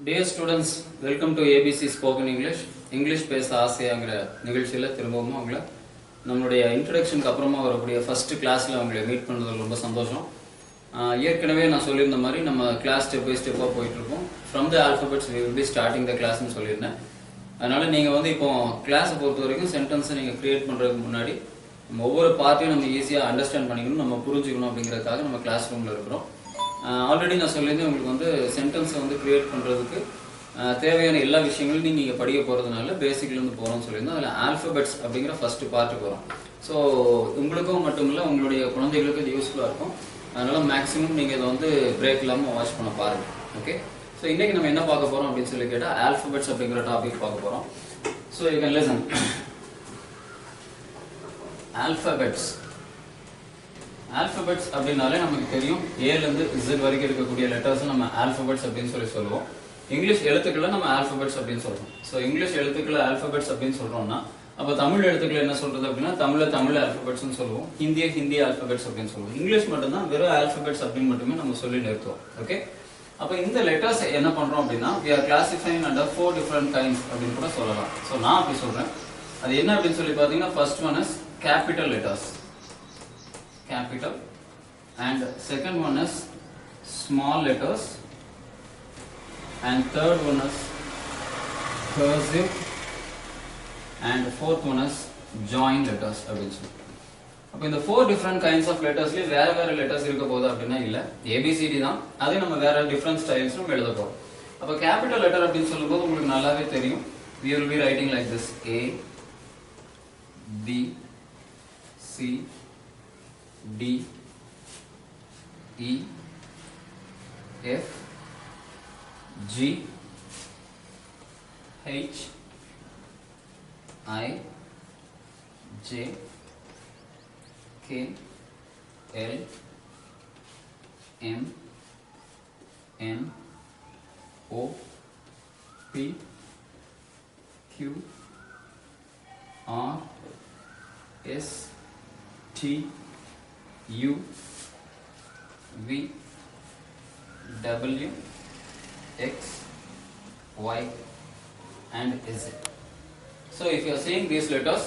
Dear students, welcome to ABC Spoken English. English பேச ஆசையாங்கிற நிகழ்ச்சியில் திரும்பவும் அவங்கள நம்மளுடைய இன்ட்ரடக்ஷனுக்கு அப்புறமா வரக்கூடிய ஃபர்ஸ்ட் கிளாஸில் அவங்களை மீட் பண்ணுறதுல ரொம்ப சந்தோஷம். ஏற்கனவே நான் சொல்லியிருந்த மாதிரி நம்ம கிளாஸ் ஸ்டெப் பை ஸ்டெப்பாக போயிட்டுருக்கோம். From the alphabets we will be starting the கிளாஸ்ன்னு சொல்லியிருந்தேன். அதனால் நீங்கள் இப்போ கிளாஸை பொறுத்த வரைக்கும் சென்டென்ஸை நீங்கள் க்ரியேட் பண்ணுறதுக்கு முன்னாடி நம்ம ஒவ்வொரு பார்ட்டையும் நம்ம ஈஸியாக அண்டர்ஸ்டாண்ட் பண்ணிக்கணும், நம்ம புரிஞ்சுக்கணும் அப்படிங்கிறதுக்காக நம்ம கிளாஸ் ரூமில் இருக்கிறோம். ஆல்ரெடி நான் சொல்லியிருந்தேன், உங்களுக்கு சென்டென்ஸை க்ரியேட் பண்ணுறதுக்கு தேவையான எல்லா விஷயங்களும் நீங்கள் படிக்க போகிறதுனால பேசிக்லேருந்து போகிறோம்னு சொல்லியிருந்தோம். அதில் ஆல்ஃபபெட்ஸ் அப்படிங்கிற ஃபஸ்ட்டு பார்ட்டுக்கு வரும். ஸோ உங்களுக்கும் மட்டும் இல்லை, உங்களுடைய குழந்தைகளுக்கு இது யூஸ்ஃபுல்லாக இருக்கும். அதனால் மேக்ஸிமம் நீங்கள் இதை பிரேக் இல்லாமல் வாட்ச் பண்ண பாருங்கள். ஓகே, ஸோ இன்றைக்கி நம்ம என்ன பார்க்க போகிறோம் அப்படின்னு சொல்லி கேட்டால் ஆல்ஃபபெட்ஸ் அப்படிங்கிற டாபிக் பார்க்க போகிறோம். So you can listen. Alphabets அப்படின்னாலே நமக்கு தெரியும், ஏலேருந்து இசட் வரைக்கும் இருக்கக்கூடிய லெட்டர்ஸ் நம்ம ஆல்ஃபபெட்ஸ் அப்படின்னு சொல்லுவோம். இங்கிலீஷ் எழுத்துக்களை நம்ம ஆல்ஃபபெட்ஸ் அப்படின்னு சொல்றோம். ஸோ இங்கிலீஷ் எழுத்துக்களை ஆல்ஃபபெட்ஸ் அப்படின்னு சொல்றோம்னா, அப்போ தமிழ் எழுத்துக்களை என்ன சொல்றது அப்படின்னா தமிழ் ஆல்ஃபபெட்ஸ்னு சொல்லுவோம், ஹிந்தி ஆல்ஃபபெட்ஸ் அப்படின்னு சொல்லுவோம். இங்கிலீஷ் மட்டும்தான் வெறும் ஆல்ஃபபெட்ஸ் அப்படின்னு மட்டுமே நம்ம சொல்லி நிறுத்துவோம். ஓகே, அப்போ இந்த லெட்டர்ஸ் என்ன பண்றோம் அப்படின்னா we are classifying under 4 different kinds அப்படின்னு கூட சொல்லலாம். ஸோ நான் அப்படி சொல்றேன். அது என்ன அப்படின்னு சொல்லி பார்த்தீங்கன்னா, first one is capital letters, capital, and second one is small letters, and third one is cursive, and fourth one is joint letters அப்படின்னு சொல்லி. அப்போ இந்த 4 different kinds of lettersல வேற லெட்டர்ஸ் இருக்க போகுது அப்படின்னா இல்லை, ABCD தான். அதே நம்ம வேற டிஃப்ரெண்ட் ஸ்டைல்ஸ் நம்ம எழுத போகிறோம். அப்போ கேபிட்டல் லெட்டர் அப்படின்னு சொல்லும்போது உங்களுக்கு நல்லாவே தெரியும், we will be writing like this: A, B, C, D, E, F, G, H, I, J, K, L, M, N, O, P, Q, R, S, T, U, V, W, X, Y, and Z. So if you are seeing these letters,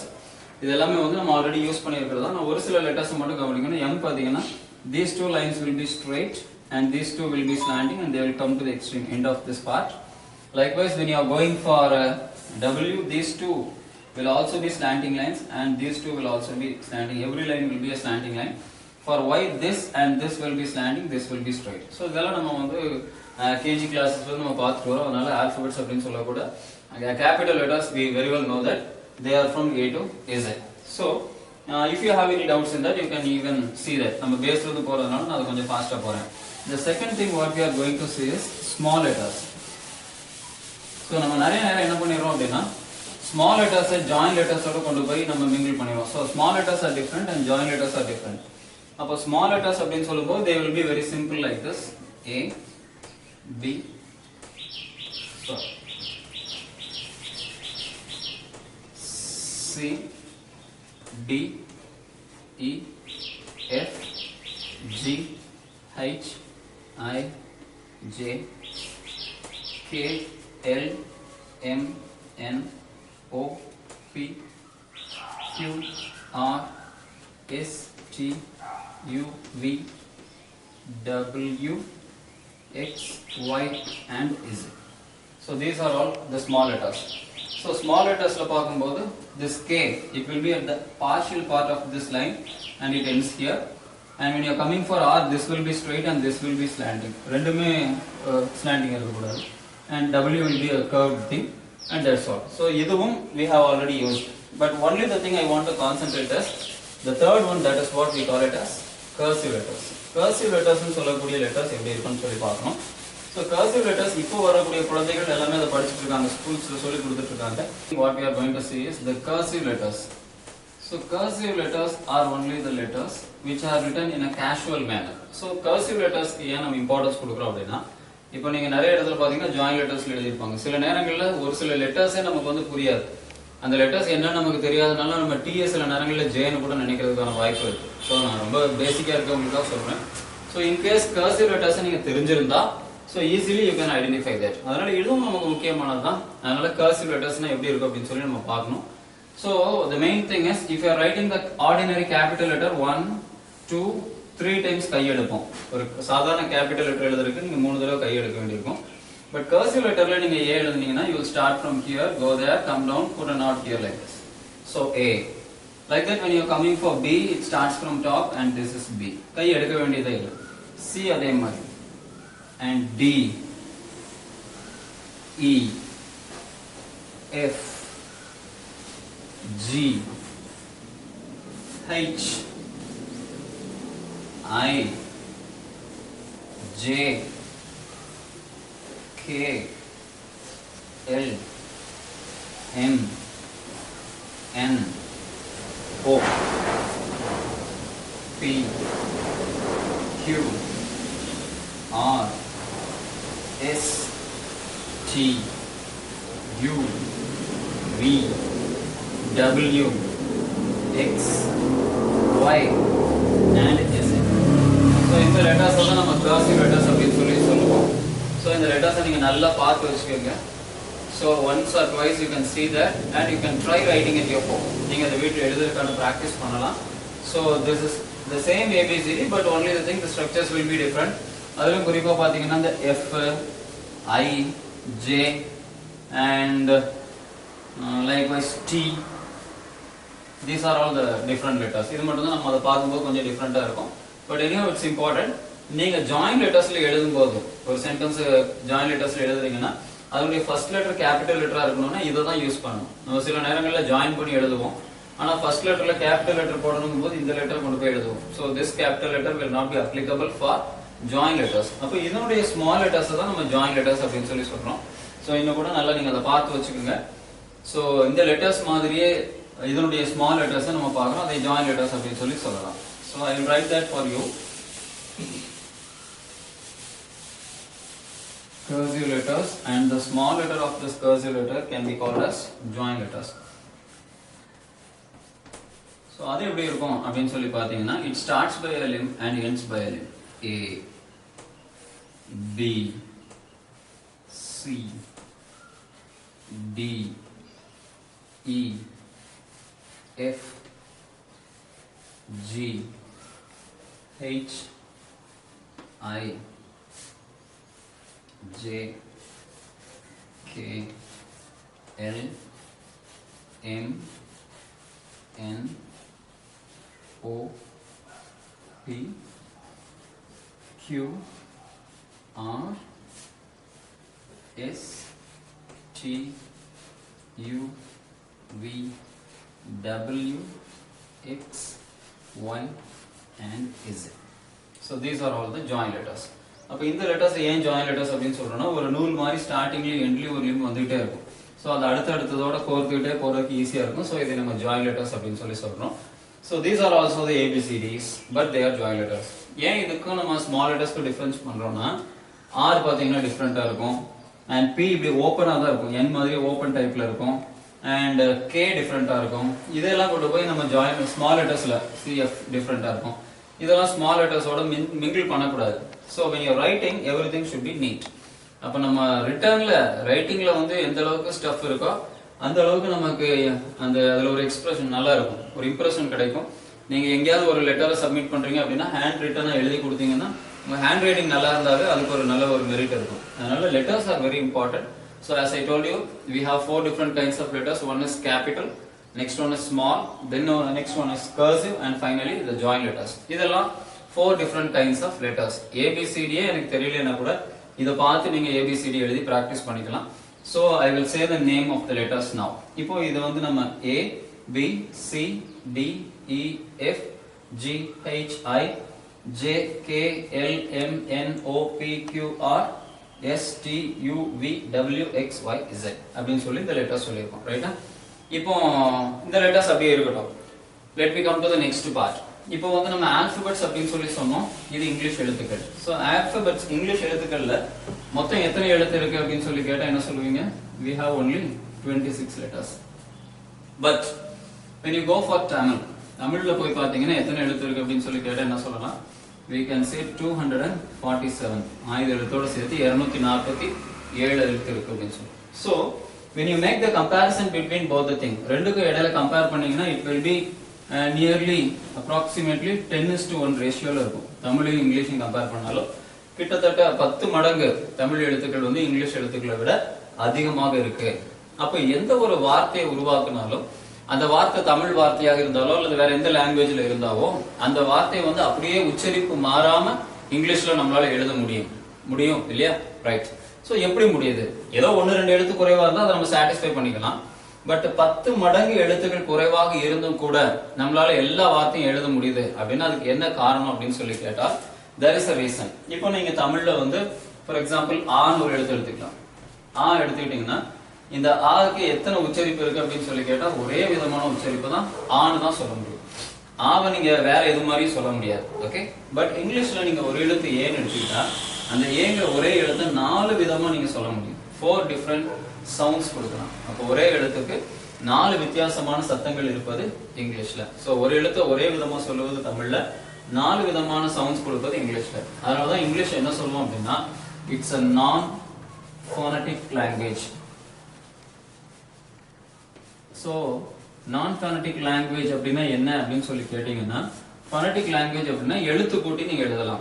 இதெல்லாமே நம்ம already use பண்ணியிருக்கிறதா. நான் ஒரு சில letters மட்டும் கவனிக்கணும். M பார்த்தீங்கன்னா these two lines will be straight and these two will be slanting and they will come to the extreme end of this part. Likewise, when you are going for W, these two will also be slanting lines and these two will also be slanting. Every line will be a slanting line. For Y, this and this will be slanting, this will be straight. So இதெல்லாம் நம்ம KG classes நம்ம பார்த்துட்டு வரோம். அதனால alphabets அப்படின்னு சொல்லக்கூட capital letters we very well know that they are from A to Z. So if you have any doubts in that, you can even see that. நம்ம பேஸ்ல இருந்து போறதுனால நான் அது கொஞ்சம் ஃபாஸ்டா போறேன். The second thing what we are going to see is small letters. So நம்ம நிறைய நேரம் என்ன பண்ணிரோம் அப்படின்னா, small letters joint letters ஓட கொண்டு போய் நம்ம mingle பண்ணிரோம். So small letters are different and joint letters are different. அப்போ small letters அப்படின்னு சொல்லும்போது they will be very simple like this: A, B, so C, D, E, F, G, H, I, J, K, L, M, N, O, P, Q, R, S, T, U, V, W, X, Y, and Z. So these are all the small letters. So small letters la paakumbodhu, this K, it will be at the partial part of this line and it ends here. And when you are coming for R, this will be straight and this will be slanting. Rendume slanting irukudadu. And W will be a curved thing, and that's all. So iduvum we have already used. But only the thing I want to concentrate is the third one, that is what we call it as cursive letters. Cursive letters னு சொல்லக்கூடிய letters எப்படி இருக்குன்னு சொல்லி பார்க்கணும். So cursive letters இப்போ வரக்கூடிய குழந்தைகள் எல்லாமே அதை படிச்சிட்டு இருக்காங்க, ஸ்கூல்ஸ்ல சொல்லி கொடுத்துட்டு இருக்காங்க. What we are going to see is the cursive letters. So cursive letters are only the letters which are written in a casual manner. So cursive letters ஏன் நம்ம இம்பார்ட்டன்ஸ் கொடுக்குறோம் அப்படின்னா, இப்போ நீங்க நிறைய இடத்துல பாத்தீங்கன்னா ஜாயின் லெட்டர்ஸ்ல எழுதிருப்பாங்க. சில நேரங்கள்ல ஒரு சில லெட்டர்ஸே நமக்கு புரியாது. அந்த லெட்டர்ஸ் என்னன்னு நமக்கு தெரியாதனால நம்ம TS சில நேரங்களில் Jன்னு கூட நினைக்கிறதுக்கான வாய்ப்பு இருக்கு. ஸோ நான் ரொம்ப பேசிக்காக இருக்கவங்களுக்காக சொல்றேன். ஸோ இன்கேஸ் கர்சிவ் லெட்டர்ஸை நீங்கள் தெரிஞ்சிருந்தா, so So easily you can identify that. அதனால இதுவும் நமக்கு முக்கியமானது தான். அதனால cursive lettersனா எப்படி இருக்கும் அப்படினு சொல்லி நம்ம பார்க்கணும். So the main thing is if you are writing the ordinary capital letter 1 2 3 times கை எடுப்போம். ஒரு சாதாரண capital letter எழுதுறதுக்கு நீங்க 3 தடவை கை எடுக்க வேண்டியிருக்கும். But cursive letterல நீங்க A எழுதுனீங்கன்னா you will start from here, go there, come down, put a knot here like this. So A. Like that when you are coming for B, it starts from top and this is B. கை எடுக்க வேண்டியதே இல்லை. C அதே மாதிரி. And D, E, F, G, H, I, J, K, L, M, N, O, P, Q, R, S, T, U, V, W, X, Y, and Z. So இந்த letters எல்லாம் நம்ம cursive letters அப்படினு சொல்லி சொல்லுவோம். So இந்த letters நீங்க நல்லா பார்த்து வச்சுக்கோங்க. So once or twice you can see that and you can try writing at your home. நீங்க இந்த வீட்ல எழுதுறதுக்கான practice பண்ணலாம். So this is the same ABCD but only the thing the structures will be different. அதிலும் குறிப்பா பாத்தீங்கன்னா இந்த F, I, J and likewise T. These are all the different letters. இது மட்டும் தான் நம்ம அத பாக்கும்போது கொஞ்சம் டிஃபரண்டா இருக்கும். But anyhow it's important. நீங்க joint lettersல எழுதும்போது ஒரு சென்டென்ஸ் joint lettersல எழுதுறீங்கன்னா அதோட ஃபர்ஸ்ட் லெட்டர் கேபிட்டல் லெட்டரா இருக்கணும்னா இத தான் யூஸ் பண்ணணும். நம்ம சில நேரங்கள்ல ஜாயின் பண்ணி எழுதுவோம். ஆனா ஃபர்ஸ்ட் லெட்டர்ல கேபிட்டல் லெட்டர் போடணும்போது இந்த லெட்டர் கொண்டு போய் எழுதுவோம். So this capital letter will not be applicable for joint letters. அப்ப இதனுடைய small letters தான் நம்ம joint letters அப்படினு சொல்லி சொல்றோம். So இன்னும் கூட நல்லா நீங்க அத பார்த்து வச்சுக்கோங்க. So இந்த letters மாதிரியே இதனுடைய small letters நம்ம பார்க்கறோம். அதை joint letters அப்படினு சொல்லி சொல்லலாம். So I will write that for you. Cursive letters and the small letter of this cursive letter can be called as joint letters. So அது எப்படி இருக்கும் அப்படினு சொல்லி பாத்தீங்கன்னா it starts by a limb and ends by a limb. A, B, C, D, E, F, G, H, I, J, K, L, M, N, O, P, Q, R, S, T, U, V, W, X, Y and Z. So these are all the joint letters. அப்ப இந்த letters ஏன் join letters அப்படினு சொல்றோம்னா ஒரு நூல் மாதிரி ஸ்டார்டிங்லயும் எண்ட்லயும் ஒரு Lim வந்துட்டே இருக்கும். சோ அது அடுத்ததோட கோர்த்துட்டே போறதுக்கு ஈஸியா இருக்கும். சோ இதை நம்ம ஜாயின் லெட்டர்ஸ் அப்படினு சொல்லி சொல்றோம். So these are also the ABCDs but they are joint letters. ஏன் இதுக்கு நம்ம ஸ்மால் லெட்டர்ஸ்க்கு டிஃபரன்ஸ் பண்றோம்னா R பாத்தீங்கன்னா டிஃபரண்டா இருக்கும் and P இப்படி ஓபனா தான் இருக்கும். N மாதிரி ஓபன் டைப்ல இருக்கும் and K டிஃபரண்டா இருக்கும். இதெல்லாம் கொண்டு போய் நம்ம ஜாயின் ஸ்மால் லெட்டர்ஸ்ல CF டிஃபரண்டா இருக்கும். இதெல்லாம் ஸ்மால் லெட்டர்ஸோட மிங்கிள் பண்ணக்கூடாது. So when you are writing everything should be neat. அப்ப நம்ம ரிட்டர்ன்ல ரைட்டிங்ல வந்து எந்த அளவுக்கு ஸ்டஃப் இருக்கோ அந்த அளவுக்கு நமக்கு அந்த அதுல ஒரு எக்ஸ்பிரஷன் நல்லா இருக்கும், ஒரு இம்ப்ரெஷன் கிடைக்கும். நீங்க எங்கயாவது ஒரு லெட்டரை சப்மிட் பண்றீங்க அப்படின்னா ஹேண்ட் ரிட்டனா எழுதி கொடுத்தீங்கன்னா உங்க ஹேண்ட் ரைட்டிங் நல்லா இருந்தாவே அதுக்கு ஒரு நல்ல ஒரு மெரிட் இருக்கும். அதனால letters are very important. So as I told you we have 4 different kinds of letters. One is capital, next one is small, then next one is cursive and finally the joint letters. இதெல்லாம் 4 different kinds of letters. ABCD எனக்கு தெரியலனா கூட இத பார்த்து நீங்க ABCD எழுதி practice பண்ணிக்கலாம். So I will say the name of the letters now. இப்போ இது வந்து நம்ம A, B, C, D, E, F, G, H, I, J, K, L, M, N, O, P, Q, R, S, T, U, V, W, X, Y, Z அப்படினு சொல்லி இந்த letters சொல்லிருக்கோம். ரைட்டா? இப்போ இந்த லெட்டர்ஸ் அப்படியே இருக்கட்டும். Let me come to the next part. இப்போ வந்து நம்ம ஆல்பபெட்ஸ் அப்படினு சொல்லி சொன்னோம். இது இங்கிலீஷ் எழுத்துக்கள். சோ ஆல்பபெட்ஸ் இங்கிலீஷ் எழுத்துக்கள்ல மொத்தம் எத்தனை எழுத்து இருக்கு அப்படினு சொல்லி கேட்டா என்ன சொல்வீங்க? We have only 26 letters. But when you go for Tamil, தமிழ்ல போய் பாத்தீங்கன்னா எத்தனை எழுத்து இருக்கு அப்படினு சொல்லி கேட்டா என்ன சொல்லலாம்? we can say 247. ஆயுத எழுத்தோட சேர்த்து 247 எழுத்து இருக்கு அப்படின்னு சொல்லி. So when you make the comparison between both the thing, ரெண்டுக்கும் இடையில கம்பேர் பண்ணீங்கன்னா it will be nearly approximately 10:1 ரேஷியோல இருக்கும். தமிழையும் இங்கிலீஷையும் கம்பேர் பண்ணாலும் கிட்டத்தட்ட 10 மடங்கு தமிழ் எழுத்துக்கள் வந்து இங்கிலீஷ் எழுத்துக்களை விட அதிகமாக இருக்கு. அப்ப எந்த ஒரு வார்த்தையை உருவாக்குனாலும் அந்த வார்த்தை தமிழ் வார்த்தையாக இருந்தாலோ அல்லது வேற எந்த லாங்குவேஜ்ல இருந்தாவோ அந்த வார்த்தை வந்து அப்படியே உச்சரிப்பு மாறாம இங்கிலீஷ்ல நம்மளால எழுத முடியும் இல்லையா? ரைட். சோ எப்படி முடியுது? ஏதோ 1-2 எழுத்து குறைவா இருந்தா அதை நம்ம சாட்டிஸ்ஃபை பண்ணிக்கலாம். பட் 10 மடங்கு எழுத்துக்கள் குறைவாக இருந்தும் கூட நம்மளால எல்லா வார்த்தையும் எழுத முடியுது அப்படின்னா அதுக்கு என்ன காரணம் அப்படின்னு சொல்லி கேட்டா there is a reason. இப்போ நீங்க தமிழ்ல வந்து ஃபார் எக்ஸாம்பிள் ஆன்னு ஒரு எழுத்து எடுத்துக்கலாம். ஆ எடுத்துக்கிட்டீங்கன்னா இந்த ஆக்கு எத்தனை உச்சரிப்பு இருக்கு அப்படின்னு சொல்லி கேட்டா ஒரே விதமான உச்சரிப்பு தான் ஆன்னு தான் சொல்ல முடியும். ஆவை நீங்க வேற எது மாதிரியும் சொல்ல முடியாது. ஓகே. பட் இங்கிலீஷ்ல நீங்க ஒரு எழுத்து ஏன்னு எடுத்துக்கிட்டா அந்த ஏங்கிற ஒரே எழுத்து 4 விதமா நீங்க சொல்ல முடியும். 4 டிஃபரெண்ட் சவுண்ட்ஸ் கொடுக்கலாம். அப்போ ஒரே எழுத்துக்கு 4 வித்தியாசமான சத்தங்கள் இருப்பது இங்கிலீஷ்ல. சோ ஒரு எழுத்தை ஒரே விதமா சொல்லுவது தமிழ்ல, 4 விதமான சவுண்ட்ஸ் கொடுப்பது இங்கிலீஷ்ல. அதனாலதான் இங்கிலீஷ் என்ன சொல்லுவோம் அப்படின்னா it's a non phonetic language. So நான் phonetic language அப்படின்னா என்ன அப்படின்னு சொல்லி கேட்டீங்கன்னா phonetic language அப்படின்னா எழுத்து கூட்டி நீங்க எழுதலாம்.